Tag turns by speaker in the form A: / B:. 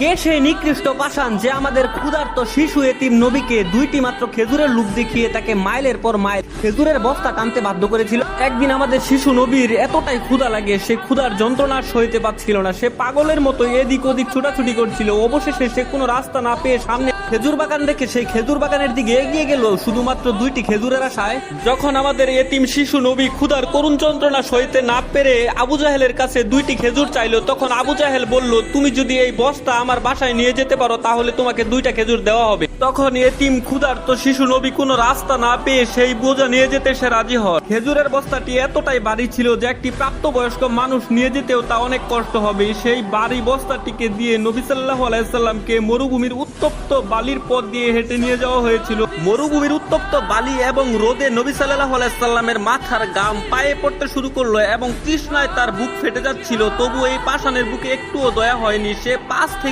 A: কে সেই নিকৃষ্ট পাষাণ যে আমাদের ক্ষুধার্ত শিশু এতিম নবীকে দুইটি মাত্র খেজুরের লোভ দেখিয়ে তাকে মাইলের পর মাইল খেজুরের বস্তা টানতে বাধ্য করেছিল। একদিন আমাদের শিশু নবীর এতটাই ক্ষুধা লাগে, সে ক্ষুধার যন্ত্রণা সইতে পারছিল না। সে পাগলের মতো এদিক ওদিক ছোটাছুটি করছিল। অবশেষে সে কোনো রাস্তা না পেয়ে সামনে খেজুর বাগান দেখে সেই খেজুর বাগানের দিকে এগিয়ে গেল শুধুমাত্র দুইটি খেজুরের আশায়। যখন আমাদের এতিম শিশু নবী ক্ষুধার করুণ যন্ত্রণা সইতে না পেরে আবু জাহেলের কাছে দুইটি খেজুর চাইলো, তখন আবু জাহেল বলল, তুমি যদি এই বস্তা আমার বাসায় নিয়ে যেতে পারো তাহলে তোমাকে দুইটা খেজুর দেওয়া হবে। তখন এতিম ক্ষুধার্ত শিশু নবী কোনো রাস্তা না পেয়ে সেই বোঝা নিয়ে যেতে সে রাজি হয়। খেজুরের বস্তাটি এতটাই ভারী ছিল যে একটি প্রাপ্তবয়স্ক মানুষ নিয়ে যেতেও তা অনেক কষ্ট হবে। সেই ভারী বস্তাটিকে দিয়ে নবী সাল্লাল্লাহু আলাইহি সাল্লামকে মরুভূমির উত্তপ্ত বালির পথ দিয়ে হেঁটে নিয়ে যাওয়া হয়েছিল। মরুভূমির উত্তপ্ত বালি এবং রোদে নবী সাল্লাল্লাহু আলাইহি সাল্লামের মাথার গাম পায়ে পড়তে শুরু করলো এবং তৃষ্ণায় তার বুক ফেটে যাচ্ছিল। তবু এই পাষাণের বুকে একটুও দয়া হয়নি। সে পাশ থেকে